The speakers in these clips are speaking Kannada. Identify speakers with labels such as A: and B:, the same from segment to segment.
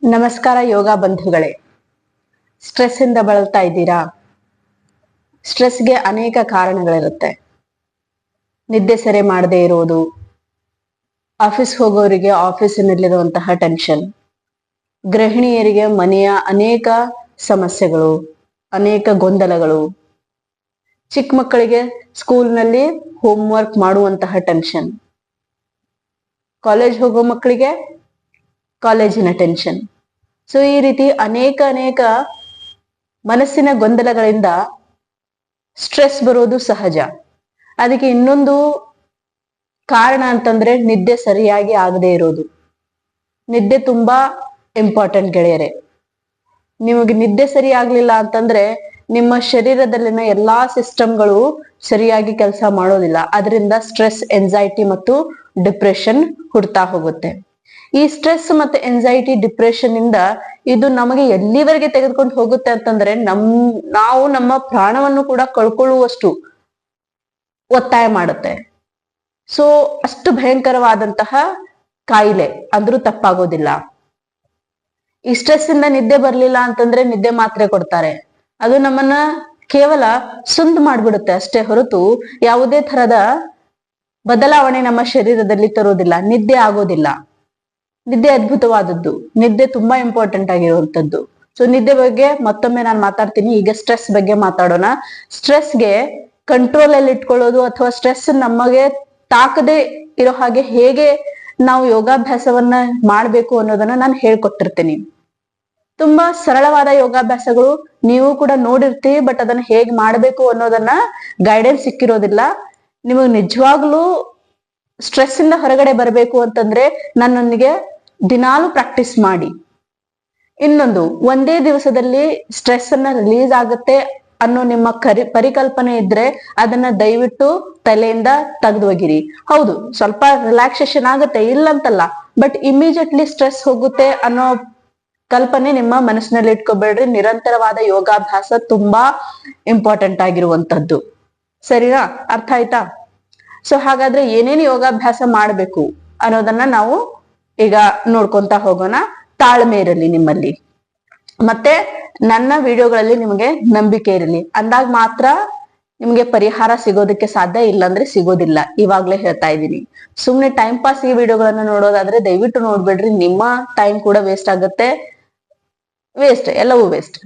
A: ನಮಸ್ಕಾರ ಯೋಗ ಬಂಧುಗಳೇ. ಸ್ಟ್ರೆಸ್ ಇಂದ ಬಳಲ್ತಾ ಇದ್ದೀರಾ? ಸ್ಟ್ರೆಸ್ಗೆ ಅನೇಕ ಕಾರಣಗಳಿರುತ್ತೆ. ನಿದ್ದೆ ಸರಿ ಮಾಡದೇ ಇರುವುದು, ಆಫೀಸ್ ಹೋಗೋರಿಗೆ ಆಫೀಸಿನಲ್ಲಿರುವಂತಹ ಟೆನ್ಷನ್, ಗೃಹಿಣಿಯರಿಗೆ ಮನೆಯ ಅನೇಕ ಸಮಸ್ಯೆಗಳು, ಅನೇಕ ಗೊಂದಲಗಳು, ಚಿಕ್ಕ ಮಕ್ಕಳಿಗೆ ಸ್ಕೂಲ್ನಲ್ಲಿ ಹೋಮ್ವರ್ಕ್ ಮಾಡುವಂತಹ ಟೆನ್ಷನ್, ಕಾಲೇಜ್ ಹೋಗೋ ಮಕ್ಕಳಿಗೆ ಕಾಲೇಜಿನ ಟೆನ್ಷನ್. ಸೊ ಈ ರೀತಿ ಅನೇಕ ಮನಸ್ಸಿನ ಗೊಂದಲಗಳಿಂದ ಸ್ಟ್ರೆಸ್ ಬರೋದು ಸಹಜ. ಅದಕ್ಕೆ ಇನ್ನೊಂದು ಕಾರಣ ಅಂತಂದ್ರೆ ನಿದ್ದೆ ಸರಿಯಾಗಿ ಆಗದೆ ಇರೋದು. ನಿದ್ದೆ ತುಂಬಾ ಇಂಪಾರ್ಟೆಂಟ್ ಗೆಳೆಯರೆ. ನಿಮಗೆ ನಿದ್ದೆ ಸರಿ ಆಗ್ಲಿಲ್ಲ ಅಂತಂದ್ರೆ ನಿಮ್ಮ ಶರೀರದಲ್ಲಿನ ಎಲ್ಲಾ ಸಿಸ್ಟಮ್ಗಳು ಸರಿಯಾಗಿ ಕೆಲಸ ಮಾಡೋದಿಲ್ಲ. ಅದರಿಂದ ಸ್ಟ್ರೆಸ್, ಎನ್ಸೈಟಿ ಮತ್ತು ಡಿಪ್ರೆಷನ್ ಹುಡ್ತಾ ಹೋಗುತ್ತೆ. ಈ ಸ್ಟ್ರೆಸ್ ಮತ್ತೆ ಎನ್ಸೈಟಿ, ಡಿಪ್ರೆಷನ್ ಇಂದ ಇದು ನಮಗೆ ಎಲ್ಲಿವರೆಗೆ ತೆಗೆದುಕೊಂಡು ಹೋಗುತ್ತೆ ಅಂತಂದ್ರೆ ನಾವು ನಮ್ಮ ಪ್ರಾಣವನ್ನು ಕೂಡ ಕಳ್ಕೊಳ್ಳುವಷ್ಟು ಒತ್ತಾಯ ಮಾಡುತ್ತೆ. ಸೊ ಅಷ್ಟು ಭಯಂಕರವಾದಂತಹ ಕಾಯಿಲೆ ಅಂದ್ರೂ ತಪ್ಪಾಗೋದಿಲ್ಲ. ಈ ಸ್ಟ್ರೆಸ್ ಇಂದ ನಿದ್ದೆ ಬರ್ಲಿಲ್ಲ ಅಂತಂದ್ರೆ ನಿದ್ದೆ ಮಾತ್ರೆ ಕೊಡ್ತಾರೆ. ಅದು ನಮ್ಮನ್ನ ಕೇವಲ ಸುಂದ್ ಮಾಡ್ಬಿಡುತ್ತೆ ಅಷ್ಟೇ ಹೊರತು ಯಾವುದೇ ತರದ ಬದಲಾವಣೆ ನಮ್ಮ ಶರೀರದಲ್ಲಿ ತರೋದಿಲ್ಲ. ನಿದ್ದೆ ಆಗೋದಿಲ್ಲ. ನಿದ್ದೆ ಅದ್ಭುತವಾದದ್ದು. ನಿದ್ದೆ ತುಂಬಾ ಇಂಪಾರ್ಟೆಂಟ್ ಆಗಿರುವಂತದ್ದು. ಸೊ ನಿದ್ದೆ ಬಗ್ಗೆ ಮತ್ತೊಮ್ಮೆ ನಾನು ಮಾತಾಡ್ತೀನಿ. ಈಗ ಸ್ಟ್ರೆಸ್ ಬಗ್ಗೆ ಮಾತಾಡೋಣ. ಸ್ಟ್ರೆಸ್ಗೆ ಕಂಟ್ರೋಲ್ ಅಲ್ಲಿ ಇಟ್ಕೊಳ್ಳೋದು ಅಥವಾ ಸ್ಟ್ರೆಸ್ ನಮಗೆ ತಾಕದೆ ಇರೋ ಹಾಗೆ ಹೇಗೆ ನಾವು ಯೋಗಾಭ್ಯಾಸವನ್ನ ಮಾಡ್ಬೇಕು ಅನ್ನೋದನ್ನ ನಾನು ಹೇಳ್ಕೊಟ್ಟಿರ್ತೀನಿ. ತುಂಬಾ ಸರಳವಾದ ಯೋಗಾಭ್ಯಾಸಗಳು ನೀವು ಕೂಡ ನೋಡಿರ್ತೀವಿ. ಬಟ್ ಅದನ್ನ ಹೇಗ್ ಮಾಡ್ಬೇಕು ಅನ್ನೋದನ್ನ ಗೈಡೆನ್ಸ್ ಸಿಕ್ಕಿರೋದಿಲ್ಲ. ನಿಮಗ್ ನಿಜವಾಗ್ಲೂ ಸ್ಟ್ರೆಸ್ ಇಂದ ಹೊರಗಡೆ ಬರಬೇಕು ಅಂತಂದ್ರೆ ನನ್ನೊಂದಿಗೆ ದಿನಾಲು ಪ್ರಾಕ್ಟೀಸ್ ಮಾಡಿ. ಇನ್ನೊಂದು, ಒಂದೇ ದಿವಸದಲ್ಲಿ ಸ್ಟ್ರೆಸ್ ಅನ್ನ ರಿಲೀಸ್ ಆಗುತ್ತೆ ಅನ್ನೋ ನಿಮ್ಮ ಪರಿಕಲ್ಪನೆ ಇದ್ರೆ ಅದನ್ನ ದಯವಿಟ್ಟು ತಲೆಯಿಂದ ತೆಗೆದು ಒಗಿರಿ. ಹೌದು, ಸ್ವಲ್ಪ ರಿಲ್ಯಾಕ್ಸೇಷನ್ ಆಗುತ್ತೆ, ಇಲ್ಲಂತಲ್ಲ. ಬಟ್ ಇಮಿಡಿಯೇಟ್ಲಿ ಸ್ಟ್ರೆಸ್ ಹೋಗುತ್ತೆ ಅನ್ನೋ ಕಲ್ಪನೆ ನಿಮ್ಮ ಮನಸ್ಸಿನಲ್ಲಿ ಇಟ್ಕೋಬೇಡ್ರಿ. ನಿರಂತರವಾದ ಯೋಗಾಭ್ಯಾಸ ತುಂಬಾ ಇಂಪಾರ್ಟೆಂಟ್ ಆಗಿರುವಂತದ್ದು. ಸರಿನಾ? ಅರ್ಥ ಆಯ್ತಾ? ಸೊ ಹಾಗಾದ್ರೆ ಏನೇನು ಯೋಗಾಭ್ಯಾಸ ಮಾಡ್ಬೇಕು ಅನ್ನೋದನ್ನ ನಾವು ಈಗ ನೋಡ್ಕೊಂತ ಹೋಗೋಣ. ತಾಳ್ಮೆ ಇರಲಿ ನಿಮ್ಮಲ್ಲಿ, ಮತ್ತೆ ನನ್ನ ವಿಡಿಯೋಗಳಲ್ಲಿ ನಿಮಗೆ ನಂಬಿಕೆ ಇರಲಿ. ಅಂದಾಗ ಮಾತ್ರ ನಿಮ್ಗೆ ಪರಿಹಾರ ಸಿಗೋದಕ್ಕೆ ಸಾಧ್ಯ, ಇಲ್ಲಾಂದ್ರೆ ಸಿಗೋದಿಲ್ಲ. ಇವಾಗ್ಲೇ ಹೇಳ್ತಾ ಇದ್ದೀನಿ. ಸುಮ್ನೆ ಟೈಮ್ ಪಾಸ್ ಈ ವಿಡಿಯೋಗಳನ್ನ ನೋಡೋದಾದ್ರೆ ದಯವಿಟ್ಟು ನೋಡ್ಬೇಡ್ರಿ. ನಿಮ್ಮ ಟೈಮ್ ಕೂಡ ವೇಸ್ಟ್ ಆಗುತ್ತೆ. ಎಲ್ಲವೂ ವೇಸ್ಟ್.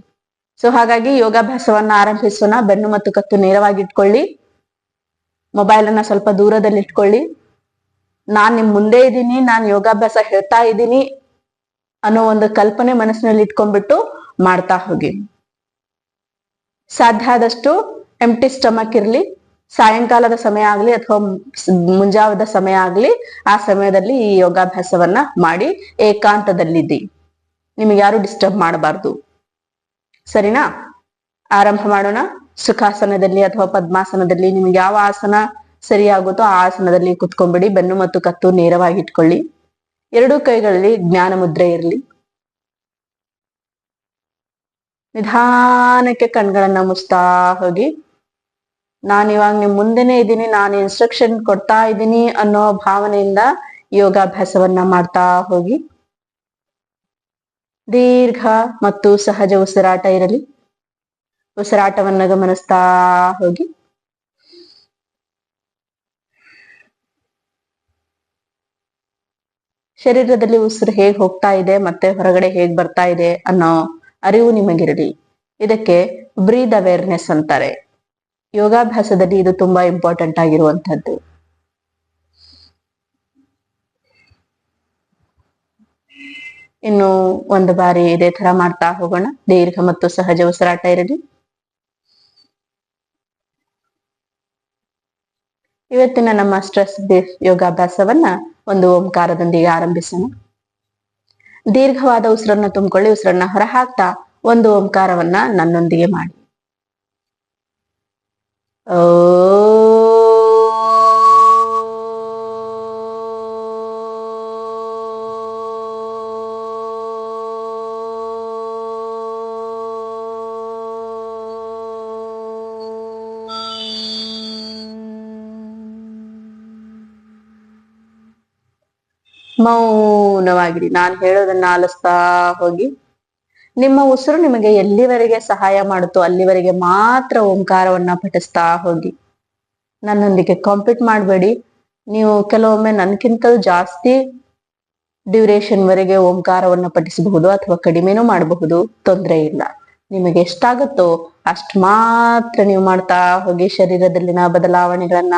A: ಸೊ ಹಾಗಾಗಿ ಯೋಗಾಭ್ಯಾಸವನ್ನ ಆರಂಭಿಸೋಣ. ಬೆನ್ನು ಮತ್ತು ಕತ್ತು ನೇರವಾಗಿ ಇಟ್ಕೊಳ್ಳಿ. ಮೊಬೈಲ್ ಅನ್ನ ಸ್ವಲ್ಪ ದೂರದಲ್ಲಿ ಇಟ್ಕೊಳ್ಳಿ. ನಾನ್ ನಿಮ್ ಮುಂದೆ ಇದ್ದೀನಿ, ನಾನ್ ಯೋಗಾಭ್ಯಾಸ ಹೇಳ್ತಾ ಇದ್ದೀನಿ ಅನ್ನೋ ಒಂದು ಕಲ್ಪನೆ ಮನಸ್ಸಿನಲ್ಲಿ ಇಟ್ಕೊಂಡ್ಬಿಟ್ಟು ಮಾಡ್ತಾ ಹೋಗಿ. ಸಾಧ್ಯ ಆದಷ್ಟು ಎಂಟಿ ಸ್ಟಮಕ್ ಇರ್ಲಿ. ಸಾಯಂಕಾಲದ ಸಮಯ ಆಗ್ಲಿ ಅಥವಾ ಮುಂಜಾವದ ಸಮಯ ಆಗ್ಲಿ, ಆ ಸಮಯದಲ್ಲಿ ಈ ಯೋಗಾಭ್ಯಾಸವನ್ನ ಮಾಡಿ. ಏಕಾಂತದಲ್ಲಿದ್ದಿ, ನಿಮಗೆ ಯಾರು ಡಿಸ್ಟರ್ಬ್ ಮಾಡಬಾರ್ದು. ಸರಿನಾ? ಆರಂಭ ಮಾಡೋಣ. ಸುಖಾಸನದಲ್ಲಿ ಅಥವಾ ಪದ್ಮಾಸನದಲ್ಲಿ ನಿಮ್ಗೆ ಯಾವ ಆಸನ ಸರಿ ಆಗುತ್ತೋ ಆ ಆಸನದಲ್ಲಿ ಕುತ್ಕೊಂಡ್ಬಿಡಿ. ಬೆನ್ನು ಮತ್ತು ಕತ್ತು ನೇರವಾಗಿ ಇಟ್ಕೊಳ್ಳಿ. ಎರಡೂ ಕೈಗಳಲ್ಲಿ ಜ್ಞಾನ ಮುದ್ರೆ ಇರಲಿ. ನಿಧಾನಕ್ಕೆ ಕಣ್ಗಳನ್ನ ಮುಚ್ತಾ ಹೋಗಿ. ನಾನು ಇವಾಗ ನಿಮ್ ಮುಂದೆನೆ ಇದ್ದೀನಿ, ನಾನು ಇನ್ಸ್ಟ್ರಕ್ಷನ್ ಕೊಡ್ತಾ ಇದ್ದೀನಿ ಅನ್ನೋ ಭಾವನೆಯಿಂದ ಯೋಗಾಭ್ಯಾಸವನ್ನ ಮಾಡ್ತಾ ಹೋಗಿ. ದೀರ್ಘ ಮತ್ತು ಸಹಜ ಉಸಿರಾಟ ಇರಲಿ. ಉಸಿರಾಟವನ್ನ ಗಮನಿಸ್ತಾ ಹೋಗಿ. ಶರೀರದಲ್ಲಿ ಉಸಿರು ಹೇಗ್ ಹೋಗ್ತಾ ಇದೆ ಮತ್ತೆ ಹೊರಗಡೆ ಹೇಗ್ ಬರ್ತಾ ಇದೆ ಅನ್ನೋ ಅರಿವು ನಿಮಗಿರಲಿ. ಇದಕ್ಕೆ ಬ್ರೀದ್ ಅವೇರ್ನೆಸ್ ಅಂತಾರೆ. ಯೋಗಾಭ್ಯಾಸದಲ್ಲಿ ಇದು ತುಂಬಾ ಇಂಪಾರ್ಟೆಂಟ್ ಆಗಿರುವಂತದ್ದು. ಇನ್ನು ಒಂದು ಬಾರಿ ಇದೇ ತರ ಮಾಡ್ತಾ ಹೋಗೋಣ. ದೀರ್ಘ ಮತ್ತು ಸಹಜ ಉಸಿರಾಟ ಇರಲಿ. ಇವತ್ತಿನ ನಮ್ಮ ಸ್ಟ್ರೆಸ್ ಯೋಗಾಭ್ಯಾಸವನ್ನ ಒಂದು ಓಂಕಾರದೊಂದಿಗೆ ಆರಂಭಿಸೋಣ. ದೀರ್ಘವಾದ ಉಸಿರನ್ನ ತುಂಬಿಕೊಳ್ಳಿ. ಉಸಿರನ್ನ ಹೊರ ಹಾಕ್ತಾ ಒಂದು ಓಂಕಾರವನ್ನ ನನ್ನೊಂದಿಗೆ ಮಾಡಿ. ಮೌನವಾಗಿರಿ. ನಾನು ಹೇಳೋದನ್ನ ಆಲಿಸ್ತಾ ಹೋಗಿ. ನಿಮ್ಮ ಉಸಿರು ನಿಮಗೆ ಎಲ್ಲಿವರೆಗೆ ಸಹಾಯ ಮಾಡುತ್ತೋ ಅಲ್ಲಿವರೆಗೆ ಮಾತ್ರ ಓಂಕಾರವನ್ನ ಪಠಿಸ್ತಾ ಹೋಗಿ. ನನ್ನೊಂದಿಗೆ ಕಾಂಪೀಟ್ ಮಾಡಬೇಡಿ. ನೀವು ಕೆಲವೊಮ್ಮೆ ನನ್ಕಿಂತಲೂ ಜಾಸ್ತಿ ಡ್ಯೂರೇಷನ್ ವರೆಗೆ ಓಂಕಾರವನ್ನ ಪಠಿಸಬಹುದು ಅಥವಾ ಕಡಿಮೆನೂ ಮಾಡಬಹುದು, ತೊಂದರೆ ಇಲ್ಲ. ನಿಮಗೆ ಎಷ್ಟಾಗುತ್ತೋ ಅಷ್ಟು ಮಾತ್ರ ನೀವು ಮಾಡ್ತಾ ಹೋಗಿ. ಶರೀರದಲ್ಲಿನ ಬದಲಾವಣೆಗಳನ್ನ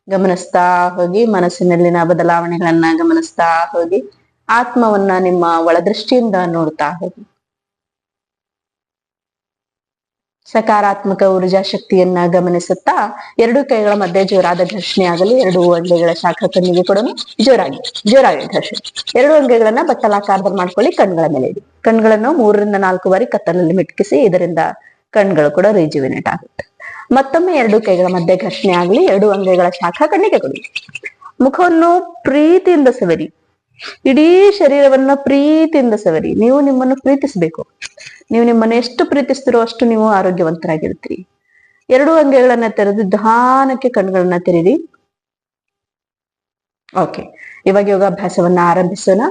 A: ಗಮನಿಸ್ತಾ ಹೋಗಿ, ಮನಸ್ಸಿನಲ್ಲಿನ ಬದಲಾವಣೆಗಳನ್ನ ಗಮನಿಸ್ತಾ ಹೋಗಿ, ಆತ್ಮವನ್ನ ನಿಮ್ಮ ಒಳದೃಷ್ಟಿಯಿಂದ ನೋಡ್ತಾ ಹೋಗಿ. ಸಕಾರಾತ್ಮಕ ಊರ್ಜಾ ಶಕ್ತಿಯನ್ನ ಗಮನಿಸುತ್ತಾ ಎರಡು ಕೈಗಳ ಮಧ್ಯೆ ಜೋರಾದ ಘರ್ಷಣೆ ಆಗಲಿ. ಎರಡು ಅಂಗೈಗಳ ಶಾಖ ಕಣ್ಣಿಗೆ ಕೊಡೋಣ. ಜೋರಾಗಿ ಘರ್ಷಣೆ. ಎರಡು ಅಂಗೈಗಳನ್ನ ಬಟ್ಟಲಾಕಾರದಲ್ಲಿ ಮಾಡ್ಕೊಳ್ಳಿ. ಕಣ್ಗಳ ಮೇಲೆ ಇಡಿ. ಕಣ್ಗಳನ್ನು 3 ರಿಂದ 4 ಬಾರಿ ಕತ್ತಲಲ್ಲಿ ಮಿಟ್ಕಿಸಿ. ಇದರಿಂದ ಕಣ್ಗಳು ಕೂಡ ರಿಜುವಿನೇಟ್ ಆಗುತ್ತೆ. ಮತ್ತೊಮ್ಮೆ ಎರಡು ಕೈಗಳ ಮಧ್ಯೆ ಘರ್ಷಣೆ ಆಗಲಿ. ಎರಡು ಅಂಗೈಗಳ ಶಾಖ ಕಣ್ಣಿಗೆ ಕೊಡಿ. ಮುಖವನ್ನು ಪ್ರೀತಿಯಿಂದ ಸವರಿ. ಇಡೀ ಶರೀರವನ್ನ ಪ್ರೀತಿಯಿಂದ ಸವರಿ. ನೀವು ನಿಮ್ಮನ್ನು ಪ್ರೀತಿಸಬೇಕು. ನೀವು ನಿಮ್ಮನ್ನು ಎಷ್ಟು ಪ್ರೀತಿಸ್ತಿರೋ ಅಷ್ಟು ನೀವು ಆರೋಗ್ಯವಂತರಾಗಿರ್ತೀರಿ. ಎರಡು ಅಂಗೈಗಳನ್ನ ತೆರೆದು ನಿಧಾನಕ್ಕೆ ಕಣ್ಗಳನ್ನ ತೆರೀರಿ. ಓಕೆ, ಇವಾಗ ಯೋಗಾಭ್ಯಾಸವನ್ನ ಆರಂಭಿಸೋಣ.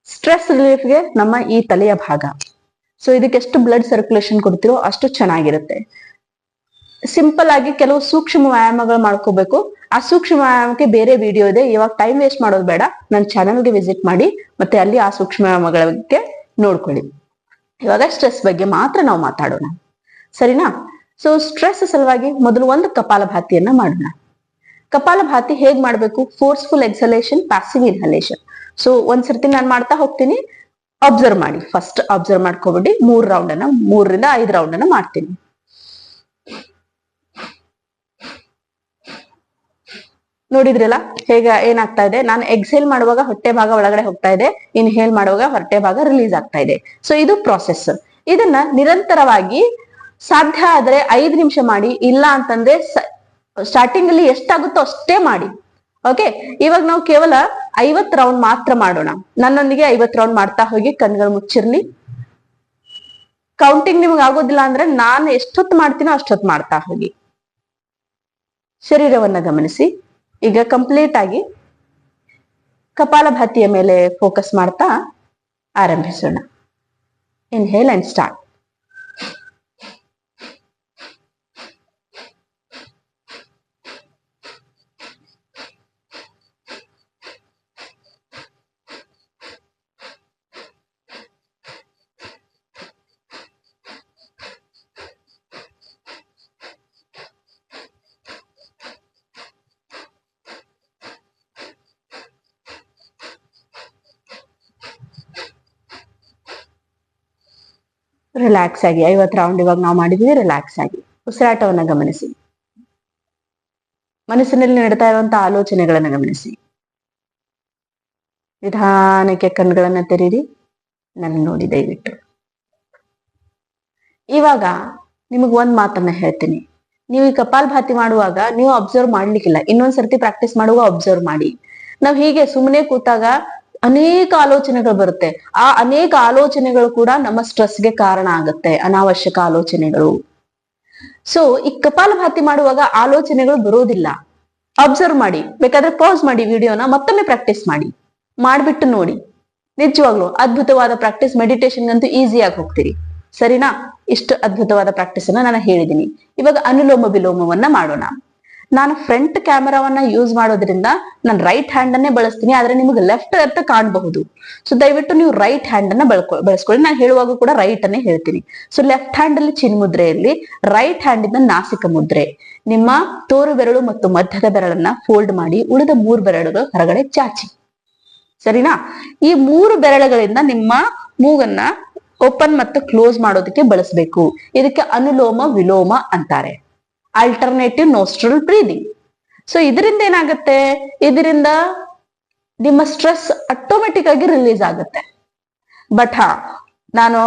A: ಸ್ಟ್ರೆಸ್ ರಿಲೀಫ್ಗೆ ನಮ್ಮ ಈ ತಲೆಯ ಭಾಗ, ಸೊ ಇದಕ್ಕೆ ಎಷ್ಟು ಬ್ಲಡ್ ಸರ್ಕ್ಯುಲೇಷನ್ ಕೊಡ್ತಿರೋ ಅಷ್ಟು ಚೆನ್ನಾಗಿರುತ್ತೆ. ಸಿಂಪಲ್ ಆಗಿ ಕೆಲವು ಸೂಕ್ಷ್ಮ ವ್ಯಾಯಾಮಗಳು ಮಾಡ್ಕೋಬೇಕು. ಆ ಸೂಕ್ಷ್ಮ ವ್ಯಾಯಾಮಕ್ಕೆ ಬೇರೆ ವಿಡಿಯೋ ಇದೆ. ಇವಾಗ ಟೈಮ್ ವೇಸ್ಟ್ ಮಾಡೋದು ಬೇಡ, ನನ್ನ ಚಾನೆಲ್ಗೆ ವಿಸಿಟ್ ಮಾಡಿ ಮತ್ತೆ ಅಲ್ಲಿ ಆ ಸೂಕ್ಷ್ಮ ವ್ಯಾಯಾಮಗಳ ಬಗ್ಗೆ ನೋಡ್ಕೊಳ್ಳಿ. ಇವಾಗ ಸ್ಟ್ರೆಸ್ ಬಗ್ಗೆ ಮಾತ್ರ ನಾವು ಮಾತಾಡೋಣ, ಸರಿನಾ? ಸೊ ಸ್ಟ್ರೆಸ್ ಸಲುವಾಗಿ ಮೊದಲು ಒಂದು ಕಪಾಲಭಾತಿಯನ್ನ ಮಾಡೋಣ. ಕಪಾಲಭಾತಿ ಹೇಗ್ ಮಾಡ್ಬೇಕು? Forceful ಎಕ್ಸಲೇಷನ್, passive inhalation. ಸೊ ಒಂದ್ಸರ್ತಿ ನಾನು ಮಾಡ್ತಾ ಹೋಗ್ತೀನಿ, ಅಬ್ಸರ್ವ್ ಮಾಡಿ. First observe ಮಾಡ್ಕೊಬಿಡಿ. 3 ರಿಂದ 5 ರೌಂಡ್ ಅನ್ನ ಮಾಡ್ತೀನಿ. ನೋಡಿದ್ರಲ್ಲ ಹೇಗ ಏನಾಗ್ತಾ ಇದೆ? ನಾನು ಎಕ್ಸೇಲ್ ಮಾಡುವಾಗ ಹೊಟ್ಟೆ ಭಾಗ ಒಳಗಡೆ ಹೋಗ್ತಾ ಇದೆ, ಇನ್ಹೇಲ್ ಮಾಡುವಾಗ ಹೊಟ್ಟೆ ಭಾಗ ರಿಲೀಸ್ ಆಗ್ತಾ ಇದೆ. ಸೊ ಇದು ಪ್ರಾಸೆಸ್. ಇದನ್ನ ನಿರಂತರವಾಗಿ ಸಾಧ್ಯ ಆದ್ರೆ 5 ನಿಮಿಷ ಮಾಡಿ, ಇಲ್ಲ ಅಂತಂದ್ರೆ ಸ್ಟಾರ್ಟಿಂಗ್ ಅಲ್ಲಿ ಎಷ್ಟಾಗುತ್ತೋ ಅಷ್ಟೇ ಮಾಡಿ. ಓಕೆ, ಇವಾಗ ನಾವು ಕೇವಲ 50 ರೌಂಡ್ ಮಾತ್ರ ಮಾಡೋಣ. ನನ್ನೊಂದಿಗೆ 50 ರೌಂಡ್ ಮಾಡ್ತಾ ಹೋಗಿ. ಕಣ್ಗಳು ಮುಚ್ಚಿರ್ಲಿ. ಕೌಂಟಿಂಗ್ ನಿಮ್ಗೆ ಆಗೋದಿಲ್ಲ ಅಂದ್ರೆ ನಾನು ಎಷ್ಟೊತ್ತು ಮಾಡ್ತೀನೋ ಅಷ್ಟೊತ್ತು ಮಾಡ್ತಾ ಹೋಗಿ. ಶರೀರವನ್ನ ಗಮನಿಸಿ. ಈಗ ಕಂಪ್ಲೀಟ್ ಆಗಿ ಕಪಾಲಭಾತಿಯ ಮೇಲೆ ಫೋಕಸ್ ಮಾಡ್ತಾ ಆರಂಭಿಸೋಣ. Inhale and start. ರಿಲ್ಯಾಕ್ಸ್ ಆಗಿ 50 ರೌಂಡ್ ಇವಾಗ ನಾವು ಮಾಡಿದ್ವಿ. ರಿಲ್ಯಾಕ್ಸ್ ಆಗಿ ಉಸಿರಾಟವನ್ನ ಗಮನಿಸಿ. ಮನಸ್ಸಿನಲ್ಲಿ ನಡೀತಾ ಇರುವಂತಹ ಆಲೋಚನೆಗಳನ್ನ ಗಮನಿಸಿ. ನಿಧಾನಕ್ಕೆ ಕಣ್ಗಳನ್ನ ತೆರೀರಿ. ನನ್ನ ನೋಡಿ ದಯವಿಟ್ಟು. ಇವಾಗ ನಿಮಗ್ ಒಂದ್ ಮಾತನ್ನ ಹೇಳ್ತೀನಿ. ನೀವು ಈ ಕಪಾಲಭಾತಿ ಮಾಡುವಾಗ ನೀವು ಅಬ್ಸರ್ವ್ ಮಾಡ್ಲಿಕ್ಕಿಲ್ಲ. ಇನ್ನೊಂದ್ಸರ್ತಿ ಪ್ರಾಕ್ಟೀಸ್ ಮಾಡುವಾಗ ಅಬ್ಸರ್ವ್ ಮಾಡಿ. ನಾವ್ ಹೀಗೆ ಸುಮ್ಮನೆ ಕೂತಾಗ ಅನೇಕ ಆಲೋಚನೆಗಳು ಬರುತ್ತೆ. ಆ ಅನೇಕ ಆಲೋಚನೆಗಳು ಕೂಡ ನಮ್ಮ ಸ್ಟ್ರೆಸ್ಗೆ ಕಾರಣ ಆಗುತ್ತೆ, ಅನಾವಶ್ಯಕ ಆಲೋಚನೆಗಳು. ಸೊ ಈ ಕಪಾಲಭಾತಿ ಮಾಡುವಾಗ ಆಲೋಚನೆಗಳು ಬರೋದಿಲ್ಲ. ಅಬ್ಸರ್ವ್ ಮಾಡಿ. ಬೇಕಾದ್ರೆ ಪಾಸ್ ಮಾಡಿ ವಿಡಿಯೋನ, ಮತ್ತೊಮ್ಮೆ ಪ್ರಾಕ್ಟೀಸ್ ಮಾಡಿ. ಮಾಡ್ಬಿಟ್ಟು ನೋಡಿ. ನಿಜವಾಗ್ಲು ಅದ್ಭುತವಾದ ಪ್ರಾಕ್ಟೀಸ್. ಮೆಡಿಟೇಷನ್ಗಂತೂ ಈಸಿಯಾಗಿ ಹೋಗ್ತೀರಿ, ಸರಿನಾ? ಇಷ್ಟು ಅದ್ಭುತವಾದ ಪ್ರಾಕ್ಟೀಸ್ ಅನ್ನ ನಾನು ಹೇಳಿದೀನಿ. ಇವಾಗ ಅನುಲೋಮ ವಿಲೋಮವನ್ನ ಮಾಡೋಣ. ನಾನು ಫ್ರಂಟ್ ಕ್ಯಾಮೆರಾವನ್ನ ಯೂಸ್ ಮಾಡೋದ್ರಿಂದ ನಾನು ರೈಟ್ ಹ್ಯಾಂಡ್ ಅನ್ನೇ ಬಳಸ್ತೀನಿ, ಆದ್ರೆ ನಿಮ್ಗೆ ಲೆಫ್ಟ್ ಅಂತ ಕಾಣಬಹುದು. ಸೊ ದಯವಿಟ್ಟು ನೀವು ರೈಟ್ ಹ್ಯಾಂಡ್ ಅನ್ನ ಬಳಸ್ಕೊಳ್ಳಿ. ನಾನು ಹೇಳುವಾಗ ಕೂಡ ರೈಟ್ ಅನ್ನೇ ಹೇಳ್ತೀನಿ. ಸೊ ಲೆಫ್ಟ್ ಹ್ಯಾಂಡ್ ಅಲ್ಲಿ ಚಿನ್ಮುದ್ರೆಯಲ್ಲಿ, ರೈಟ್ ಹ್ಯಾಂಡ್ ಇಂದ ನಾಸಿಕ ಮುದ್ರೆ. ನಿಮ್ಮ ತೋರು ಬೆರಳು ಮತ್ತು ಮಧ್ಯದ ಬೆರಳನ್ನ ಫೋಲ್ಡ್ ಮಾಡಿ, ಉಳಿದ 3 ಬೆರಳುಗಳು ಹೊರಗಡೆ ಚಾಚಿ, ಸರಿನಾ? ಈ 3 ಬೆರಳುಗಳಿಂದ ನಿಮ್ಮ ಮೂಗನ್ನ ಓಪನ್ ಮತ್ತು ಕ್ಲೋಸ್ ಮಾಡೋದಕ್ಕೆ ಬಳಸಬೇಕು. ಇದಕ್ಕೆ ಅನುಲೋಮ ವಿಲೋಮ ಅಂತಾರೆ, ಆಲ್ಟರ್ನೇಟಿವ್ ನೋಸ್ಟ್ರಲ್ ಬ್ರೀದಿಂಗ್. ಸೊ ಇದರಿಂದ ಏನಾಗುತ್ತೆ? ಇದರಿಂದ ನಿಮ್ಮ ಸ್ಟ್ರೆಸ್ ಆಟೋಮೆಟಿಕ್ ಆಗಿ ರಿಲೀಸ್ ಆಗುತ್ತೆ. ಬಟ್ ನಾನು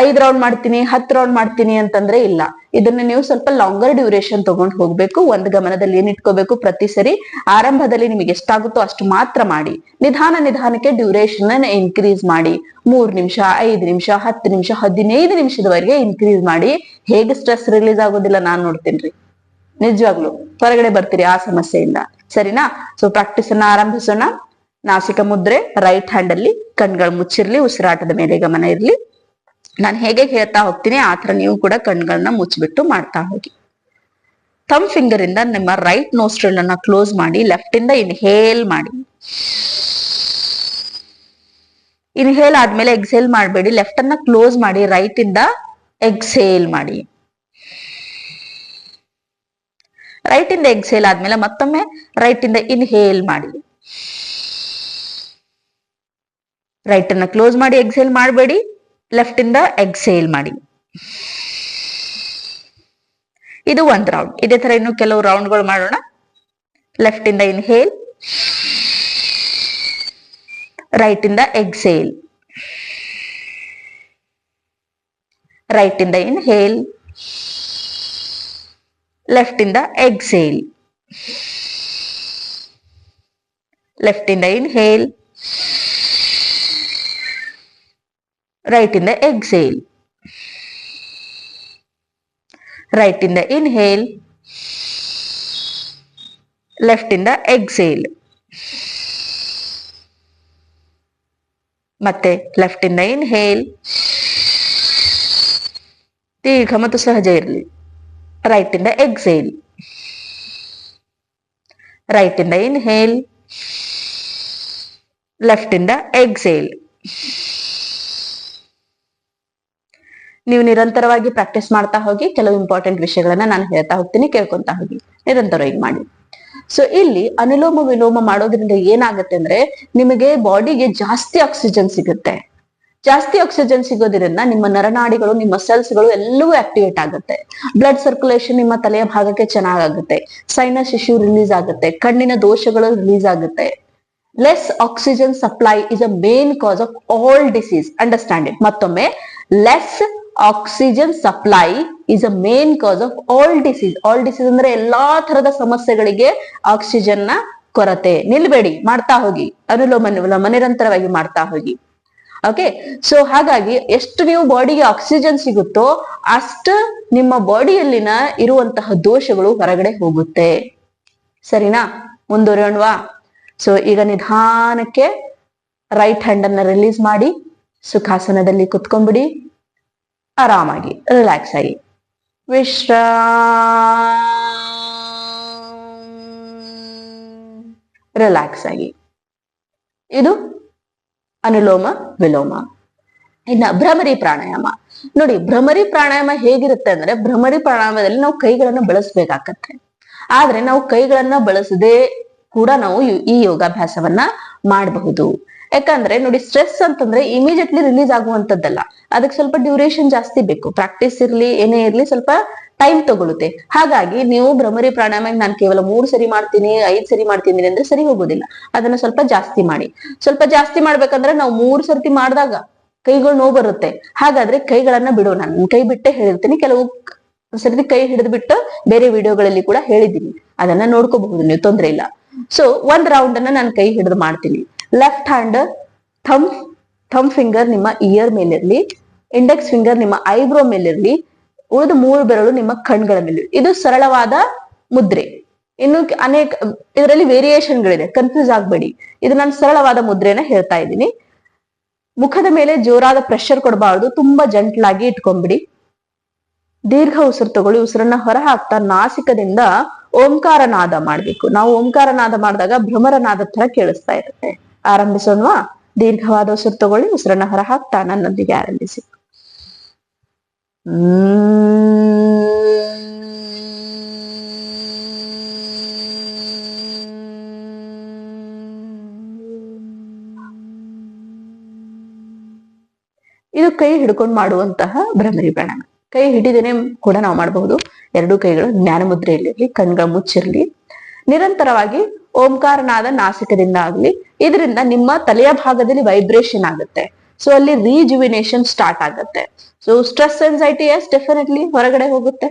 A: 5 ರೌಂಡ್ ಮಾಡ್ತೀನಿ, 10 ರೌಂಡ್ ಮಾಡ್ತೀನಿ ಅಂತಂದ್ರೆ ಇಲ್ಲ. ಇದನ್ನ ನೀವು ಸ್ವಲ್ಪ ಲಾಂಗರ್ ಡ್ಯೂರೇಷನ್ ತಗೊಂಡು ಹೋಗ್ಬೇಕು. ಒಂದ್ ಗಮನದಲ್ಲಿ ಏನ್ ಇಟ್ಕೋಬೇಕು? ಪ್ರತಿ ಸರಿ ಆರಂಭದಲ್ಲಿ ನಿಮಗೆ ಎಷ್ಟಾಗುತ್ತೋ ಅಷ್ಟು ಮಾತ್ರ ಮಾಡಿ. ನಿಧಾನಕ್ಕೆ ಡ್ಯೂರೇಷನ್ ಅನ್ನ ಇನ್ಕ್ರೀಸ್ ಮಾಡಿ. 3 ನಿಮಿಷ, 5 ನಿಮಿಷ, 10 ನಿಮಿಷ, 15 ನಿಮಿಷದವರೆಗೆ ಇನ್ಕ್ರೀಸ್ ಮಾಡಿ. ಹೇಗೆ ಸ್ಟ್ರೆಸ್ ರಿಲೀಸ್ ಆಗೋದಿಲ್ಲ ನಾನ್ ನೋಡ್ತೀನಿ. ನಿಜವಾಗ್ಲು ಹೊರಗಡೆ ಬರ್ತೀರಿ ಆ ಸಮಸ್ಯೆಯಿಂದ, ಸರಿನಾ? ಸೊ ಪ್ರಾಕ್ಟೀಸ್ ಅನ್ನ ಆರಂಭಿಸೋಣ. ನಾಸಿಕ ಮುದ್ರೆ ರೈಟ್ ಹ್ಯಾಂಡ್ ಅಲ್ಲಿ, ಕಣ್ಗಳು ಮುಚ್ಚಿರ್ಲಿ, ಉಸಿರಾಟದ ಮೇಲೆ ಗಮನ ಇರ್ಲಿ. ನಾನು ಹೇಗೆ ಹೇಳ್ತಾ ಹೋಗ್ತೀನಿ ಆತರ ನೀವು ಕೂಡ ಕಣ್ಗಳನ್ನ ಮುಚ್ಚಿಬಿಟ್ಟು ಮಾಡ್ತಾ ಹೋಗಿ. ಥಮ್ ಫಿಂಗರ್ ಇಂದ ನಿಮ್ಮ ರೈಟ್ ನೋಸ್ಟ್ರಿಲ್ ಅನ್ನ ಕ್ಲೋಸ್ ಮಾಡಿ, ಲೆಫ್ಟ್ ಇಂದ ಇನ್ಹೇಲ್ ಮಾಡಿ. ಇನ್ಹೇಲ್ ಆದ್ಮೇಲೆ ಎಕ್ಸೇಲ್ ಮಾಡಬೇಡಿ, ಲೆಫ್ಟ್ ಅನ್ನ ಕ್ಲೋಸ್ ಮಾಡಿ, ರೈಟ್ ಇಂದ ಎಕ್ಸೇಲ್ ಮಾಡಿ. ರೈಟ್ ಇಂದ ಎಕ್ಸೇಲ್ ಆದ್ಮೇಲೆ ಮತ್ತೊಮ್ಮೆ ರೈಟ್ ಇಂದ ಇನ್ಹೇಲ್ ಮಾಡಿ. ರೈಟ್ ಅನ್ನ ಕ್ಲೋಸ್ ಮಾಡಿ ಎಕ್ಸೇಲ್ ಮಾಡಬೇಡಿ, ಲೆಫ್ಟ್ ಇಂದ ಎಕ್ಸೇಲ್ ಮಾಡಿ. ಇದು ಒಂದ್ ರೌಂಡ್. ಇದೇ ತರ ಇನ್ನು ಕೆಲವು ರೌಂಡ್ಗಳು ಮಾಡೋಣ. ಲೆಫ್ಟ್ ಇಂದ ಇನ್ಹೇಲ್, ರೈಟ್ ಇಂದ ಎಕ್ಸೇಲ್, ರೈಟ್ ಇಂದ ಇನ್ಹೇಲ್, ಲೆಫ್ಟ್ ಇಂದ ಎಕ್ಸೇಲ್, ಲೆಫ್ಟ್ ಇಂದ ಇನ್ಹೇಲ್, ರೈಟ್ ಇಂದ ಎಕ್ಸೇಲ್, ರೈಟ್ ಇಂದ ಇನ್ಹೇಲ್, ಲೆಫ್ಟ್ ಇಂದ ಎಕ್ಸೇಲ್, ಮತ್ತೆ ಲೆಫ್ಟ್ ಇಂದ ಇನ್ಹೇಲ್, ದೀರ್ಘ ಮತ್ತು ಸಹಜ ಇರಲಿ. ರೈಟ್ ಇಂದ ಎಕ್ಸೇಲ್, ರೈಟ್ ಇಂದ ಇನ್ಹೇಲ್, ಲೆಫ್ಟ್ ಇಂದ ಎಕ್ಸೇಲ್. ನೀವು ನಿರಂತರವಾಗಿ ಪ್ರಾಕ್ಟೀಸ್ ಮಾಡ್ತಾ ಹೋಗಿ. ಕೆಲವು ಇಂಪಾರ್ಟೆಂಟ್ ವಿಷಯಗಳನ್ನ ನಾನು ಹೇಳ್ತಾ ಹೋಗ್ತೀನಿ, ಕೇಳ್ಕೊಂತಾ ಹೋಗಿ, ನಿರಂತರವಾಗಿ ಮಾಡಿ. ಸೊ ಇಲ್ಲಿ ಅನುಲೋಮ ವಿಲೋಮ ಮಾಡೋದ್ರಿಂದ ಏನಾಗುತ್ತೆ ಅಂದ್ರೆ ನಿಮಗೆ ಬಾಡಿಗೆ ಜಾಸ್ತಿ ಆಕ್ಸಿಜನ್ ಸಿಗುತ್ತೆ. ಜಾಸ್ತಿ ಆಕ್ಸಿಜನ್ ಸಿಗೋದ್ರಿಂದ ನಿಮ್ಮ ನರನಾಡಿಗಳು, ನಿಮ್ಮ ಸೆಲ್ಸ್ಗಳು ಎಲ್ಲವೂ ಆಕ್ಟಿವೇಟ್ ಆಗುತ್ತೆ. ಬ್ಲಡ್ ಸರ್ಕ್ಯುಲೇಷನ್ ನಿಮ್ಮ ತಲೆಯ ಭಾಗಕ್ಕೆ ಚೆನ್ನಾಗುತ್ತೆ. ಸೈನಸ್ ಇಶ್ಯೂ ರಿಲೀಸ್ ಆಗುತ್ತೆ. ಕಣ್ಣಿನ ದೋಷಗಳು ರಿಲೀಸ್ ಆಗುತ್ತೆ. Less oxygen supply is a main cause of all disease. Understand it. ಮತ್ತೊಮ್ಮೆ, less oxygen supply is a main cause of all disease. All disease ಅಂದ್ರೆ ಎಲ್ಲಾ ತರದ ಸಮಸ್ಯೆಗಳಿಗೆ ಆಕ್ಸಿಜನ್ ನ ಕೊರತೆ. ನಿಲ್ಬೇಡಿ, ಮಾಡ್ತಾ ಹೋಗಿ. ಅನುಲೋಮ ವಿಲೋಮ ನಿರಂತರವಾಗಿ ಮಾಡ್ತಾ ಹೋಗಿ. ಓಕೆ. ಸೊ ಹಾಗಾಗಿ ಎಷ್ಟು ನೀವು ಬಾಡಿಗೆ ಆಕ್ಸಿಜನ್ ಸಿಗುತ್ತೋ ಅಷ್ಟು ನಿಮ್ಮ ಬಾಡಿಯಲ್ಲಿನ ಇರುವಂತಹ ದೋಷಗಳು ಹೊರಗಡೆ ಹೋಗುತ್ತೆ. ಸರಿನಾ? ಮುಂದುವರಿಯೋಣವಾ? ಸೊ ಈಗ ನಿಧಾನಕ್ಕೆ ರೈಟ್ ಹ್ಯಾಂಡ್ ಅನ್ನ ರಿಲೀಸ್ ಮಾಡಿ ಸುಖಾಸನದಲ್ಲಿ ಕುತ್ಕೊಂಡ್ಬಿಡಿ. ಆರಾಮಾಗಿ ರಿಲ್ಯಾಕ್ಸ್ ಆಗಿ ರಿಲ್ಯಾಕ್ಸ್ ಆಗಿ. ಇದು ಅನುಲೋಮ ವಿಲೋಮ. ಇನ್ನ ಭ್ರಮರಿ ಪ್ರಾಣಾಯಾಮ ನೋಡಿ. ಭ್ರಮರಿ ಪ್ರಾಣಾಯಾಮ ಹೇಗಿರುತ್ತೆ ಅಂದ್ರೆ, ಭ್ರಮರಿ ಪ್ರಾಣಾಯಾಮದಲ್ಲಿ ನಾವು ಕೈಗಳನ್ನ ಬಳಸಬೇಕಾಗತ್ತೆ. ಆದ್ರೆ ನಾವು ಕೈಗಳನ್ನ ಬಳಸದೆ ಕೂಡ ನಾವು ಈ ಯೋಗಾಭ್ಯಾಸವನ್ನ ಮಾಡಬಹುದು. ಯಾಕಂದ್ರೆ ನೋಡಿ, ಸ್ಟ್ರೆಸ್ ಅಂತಂದ್ರೆ ಇಮಿಡಿಯೇಟ್ಲಿ ರಿಲೀಸ್ ಆಗುವಂತದ್ದಲ್ಲ. ಅದಕ್ಕೆ ಸ್ವಲ್ಪ ಡ್ಯೂರೇಷನ್ ಜಾಸ್ತಿ ಬೇಕು. ಪ್ರಾಕ್ಟೀಸ್ ಇರ್ಲಿ ಏನೇ ಇರ್ಲಿ ಸ್ವಲ್ಪ ಟೈಮ್ ತಗೊಳುತ್ತೆ. ಹಾಗಾಗಿ ನೀವು ಭ್ರಮರಿ ಪ್ರಾಣಾಯಾಮ ನಾನು ಕೇವಲ 3 ಸರಿ ಮಾಡ್ತೀನಿ, 5 ಸರಿ ಮಾಡ್ತೀನಿ ಅಂದ್ರೆ ಸರಿ ಹೋಗೋದಿಲ್ಲ. ಅದನ್ನ ಸ್ವಲ್ಪ ಜಾಸ್ತಿ ಮಾಡಿ. ಸ್ವಲ್ಪ ಜಾಸ್ತಿ ಮಾಡ್ಬೇಕಂದ್ರೆ ನಾವು 3 ಸರ್ತಿ ಮಾಡಿದಾಗ ಕೈಗಳು ನೋವು ಬರುತ್ತೆ. ಹಾಗಾದ್ರೆ ಕೈಗಳನ್ನ ಬಿಡೋಣ. ನಾನು ಕೈ ಬಿಟ್ಟೆ ಹೇಳಿರ್ತೀನಿ. ಕೆಲವು ಸರ್ತಿ ಕೈ ಹಿಡಿದು ಬಿಟ್ಟು ಬೇರೆ ವಿಡಿಯೋಗಳಲ್ಲಿ ಕೂಡ ಹೇಳಿದ್ದೀನಿ, ಅದನ್ನ ನೋಡ್ಕೋಬಹುದು ನೀವು, ತೊಂದ್ರೆ ಇಲ್ಲ. ಸೊ ಒಂದ್ ರೌಂಡ್ ಅನ್ನ ನಾನು ಕೈ ಹಿಡಿದು ಮಾಡ್ತೀನಿ. ಲೆಫ್ಟ್ ಹ್ಯಾಂಡ್ ಥಮ್ ಫಿಂಗರ್ ನಿಮ್ಮ ಇಯರ್ ಮೇಲಿರ್ಲಿ, ಇಂಡೆಕ್ಸ್ ಫಿಂಗರ್ ನಿಮ್ಮ ಐಬ್ರೋ ಮೇಲಿರ್ಲಿ, ಉಳಿದ 3 ಬೆರಳು ನಿಮ್ಮ ಕಣ್ಗಳ ಮೇಲೆ. ಇದು ಸರಳವಾದ ಮುದ್ರೆ. ಇನ್ನು ಅನೇಕ ಇದರಲ್ಲಿ ವೇರಿಯೇಷನ್ಗಳಿದೆ, ಕನ್ಫ್ಯೂಸ್ ಆಗ್ಬೇಡಿ. ಇದು ನಾನು ಸರಳವಾದ ಮುದ್ರೆನ ಹೇಳ್ತಾ ಇದ್ದೀನಿ. ಮುಖದ ಮೇಲೆ ಜೋರಾದ ಪ್ರೆಷರ್ ಕೊಡಬಾರ್ದು, ತುಂಬಾ ಜಂಟ್ಲಾಗಿ ಇಟ್ಕೊಂಡ್ಬಿಡಿ. ದೀರ್ಘ ಉಸಿರು ತಗೊಳ್ಳಿ. ಉಸಿರನ್ನ ಹೊರ ಹಾಕ್ತಾ ನಾಸಿಕದಿಂದ ಓಂಕಾರ ನಾದ ಮಾಡ್ಬೇಕು. ನಾವು ಓಂಕಾರ ನಾದ ಮಾಡಿದಾಗ ಭ್ರಮರ ನಾದ ತರ ಕೇಳಿಸ್ತಾ ಇರುತ್ತೆ. ಆರಂಭಿಸೋಣವಾ? ದೀರ್ಘವಾದ ಉಸಿರು ತಗೊಳ್ಳಿ. ಉಸಿರನ್ನ ಹೊರ ಹಾಕ್ತಾ ನನ್ನೊಂದಿಗೆ ಆರಂಭಿಸಿ. ಇದು ಕೈ ಹಿಡ್ಕೊಂಡು ಮಾಡುವಂತಹ ಭ್ರಮರಿ ಪ್ರಾಣಾಯಾಮ. ಕೈ ಹಿಡಿದೇನೆ ಕೂಡ ನಾವು ಮಾಡಬಹುದು. 2 ಕೈಗಳು ಜ್ಞಾನ ಮುದ್ರೆಯಲ್ಲಿರ್ಲಿ, ಕಣ್ಗಳ ಮುಚ್ಚಿರ್ಲಿ. ನಿರಂತರವಾಗಿ ಓಂಕಾರನಾದ ನಾಸಿಕದಿಂದ ಆಗ್ಲಿ. ಇದರಿಂದ ನಿಮ್ಮ ತಲೆಯ ಭಾಗದಲ್ಲಿ ವೈಬ್ರೇಷನ್ ಆಗುತ್ತೆ. ಸೊ ಅಲ್ಲಿ ರೀಜುವಿನೇಷನ್ ಸ್ಟಾರ್ಟ್ ಆಗುತ್ತೆ. So stress anxiety yes definitely ಹೊರಗಡೆ ಹೋಗುತ್ತೆ,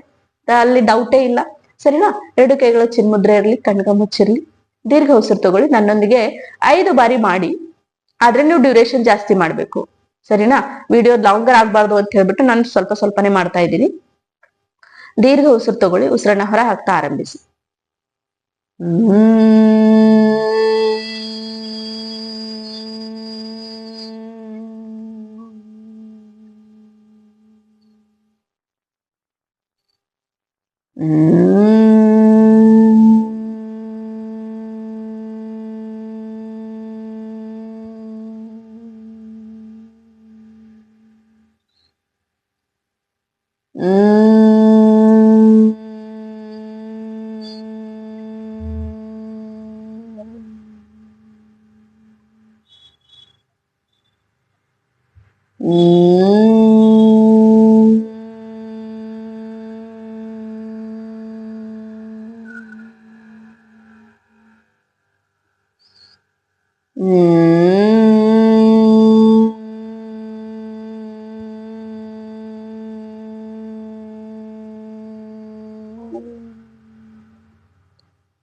A: ಅಲ್ಲಿ ಡೌಟೇ ಇಲ್ಲ. ಸರಿನಾ? 2 ಕೈಗಳು ಚಿನ್ಮುದ್ರೆ ಇರ್ಲಿ, ಕಣ್ಗ ಮುಚ್ಚಿರ್ಲಿ. ದೀರ್ಘ ಉಸಿರು ತಗೊಳ್ಳಿ. ನನ್ನೊಂದಿಗೆ 5 ಬಾರಿ ಮಾಡಿ. ಆದ್ರೆ ನೀವು ಡ್ಯೂರೇಷನ್ ಜಾಸ್ತಿ ಮಾಡ್ಬೇಕು. ಸರಿನಾ? ವಿಡಿಯೋ ಲಾಂಗರ್ ಆಗ್ಬಾರ್ದು ಅಂತ ಹೇಳ್ಬಿಟ್ಟು ನಾನು ಸ್ವಲ್ಪನೇ ಮಾಡ್ತಾ ಇದ್ದೀನಿ. ದೀರ್ಘ ಉಸಿರು ತಗೊಳ್ಳಿ. ಉಸಿರನ್ನ ಹೊರ ಹಾಕ್ತಾ ಆರಂಭಿಸಿ.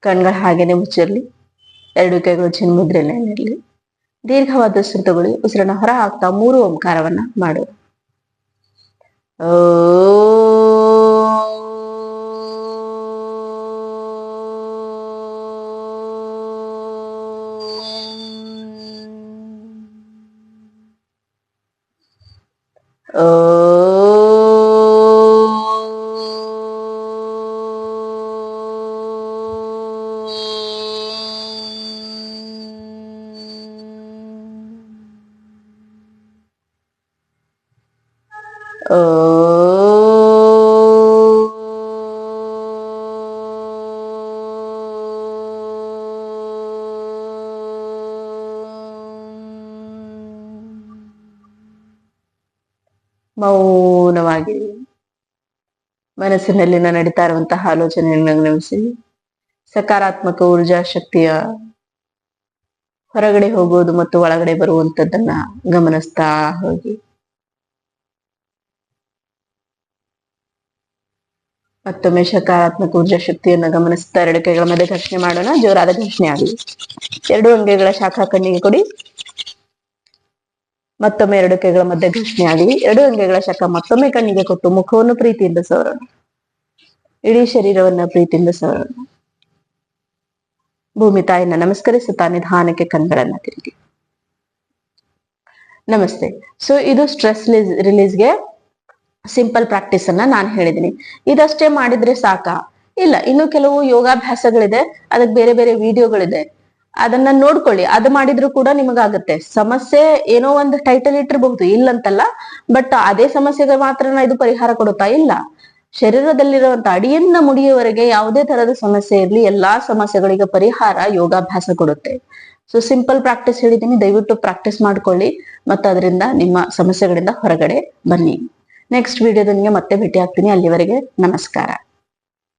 A: ಕಣ್ಗಳು ಹಾಗೇನೆ ಮುಚ್ಚಿರ್ಲಿ, ಎರಡು ಕೈಗಳು ಚಿನ್ಮುದ್ರೆಯಲ್ಲೇ ಇರಲಿ. ದೀರ್ಘವಾದ ಉಸಿರು ತಗೊಳ್ಳಿ. ಉಸಿರನ್ನ ಹೊರ ಹಾಕ್ತಾ 3 ಓಂಕಾರವನ್ನ ಮಾಡು. ಮೌನವಾಗಿ ಮನಸ್ಸಿನಲ್ಲಿ ನಡೀತಾ ಇರುವಂತಹ ಆಲೋಚನೆಯನ್ನು ಗಮನಿಸಿ. ಸಕಾರಾತ್ಮಕ ಊರ್ಜಾ ಶಕ್ತಿಯ ಹೊರಗಡೆ ಹೋಗೋದು ಮತ್ತು ಒಳಗಡೆ ಬರುವಂತದ್ದನ್ನ ಗಮನಿಸ್ತಾ ಹೋಗಿ. ಮತ್ತೊಮ್ಮೆ ಸಕಾರಾತ್ಮಕ ಊರ್ಜಾ ಶಕ್ತಿಯನ್ನ ಗಮನಿಸ್ತಾ 2 ಕೈಗಳ ಮಧ್ಯೆ ಘರ್ಷಣೆ ಮಾಡೋಣ. ಜೋರಾದ ಘರ್ಷಣೆ ಆಗಲಿ. 2 ಅಂಗೈಗಳ ಶಾಖ ಕಣ್ಣಿಗೆ ಕೊಡಿ. ಮತ್ತೊಮ್ಮೆ 2 ಕೈಗಳ ಮಧ್ಯೆ ಘರ್ಷಣೆ ಆಗಲಿ. 2 ಅಂಗೈಗಳ ಶಾಖ ಮತ್ತೊಮ್ಮೆ ಕಣ್ಣಿಗೆ ಕೊಟ್ಟು ಮುಖವನ್ನು ಪ್ರೀತಿಯಿಂದ ಸವರೋಣ. ಇಡೀ ಶರೀರವನ್ನ ಪ್ರೀತಿಯಿಂದ ಸವರೋಣ. ಭೂಮಿ ತಾಯಿನ ನಮಸ್ಕರಿಸುತ್ತಾ ನಿಧಾನಕ್ಕೆ ಕಣ್ಗಳನ್ನ ತಿರುಗಿ. ನಮಸ್ತೆ. ಸೊ ಇದು ಸ್ಟ್ರೆಸ್ ರಿಲೀಸ್ಗೆ ಸಿಂಪಲ್ ಪ್ರಾಕ್ಟೀಸ್ ಅನ್ನ ನಾನು ಹೇಳಿದೀನಿ. ಇದಷ್ಟೇ ಮಾಡಿದ್ರೆ ಸಾಕಾ? ಇಲ್ಲ, ಇನ್ನು ಕೆಲವು ಯೋಗಾಭ್ಯಾಸಗಳಿದೆ, ಅದಕ್ಕೆ ಬೇರೆ ಬೇರೆ ವಿಡಿಯೋಗಳಿದೆ, ಅದನ್ನ ನೋಡ್ಕೊಳ್ಳಿ. ಅದು ಮಾಡಿದ್ರು ಕೂಡ ನಿಮಗಾಗತ್ತೆ. ಸಮಸ್ಯೆ ಏನೋ ಒಂದು ಟೈಟಲ್ ಇಟ್ಟಿರಬಹುದು, ಇಲ್ಲಂತಲ್ಲ, ಬಟ್ ಅದೇ ಸಮಸ್ಯೆಗೆ ಮಾತ್ರ ಇದು ಪರಿಹಾರ ಕೊಡುತ್ತಾ? ಇಲ್ಲ. ಶರೀರದಲ್ಲಿರುವಂತ ಅಡಿಯಿಂದ ಮುಡಿಯವರೆಗೆ ಯಾವುದೇ ತರದ ಸಮಸ್ಯೆ ಇರ್ಲಿ, ಎಲ್ಲಾ ಸಮಸ್ಯೆಗಳಿಗೆ ಪರಿಹಾರ ಯೋಗಾಭ್ಯಾಸ ಕೊಡುತ್ತೆ. ಸೊ ಸಿಂಪಲ್ ಪ್ರಾಕ್ಟೀಸ್ ಹೇಳಿದೀನಿ, ದಯವಿಟ್ಟು ಪ್ರಾಕ್ಟೀಸ್ ಮಾಡ್ಕೊಳ್ಳಿ ಮತ್ತು ಅದರಿಂದ ನಿಮ್ಮ ಸಮಸ್ಯೆಗಳಿಂದ ಹೊರಗಡೆ ಬನ್ನಿ. ನೆಕ್ಸ್ಟ್ ವಿಡಿಯೋದೊಂದಿಗೆ ಮತ್ತೆ ಭೇಟಿ ಆಗ್ತೀನಿ. ಅಲ್ಲಿವರೆಗೆ ನಮಸ್ಕಾರ.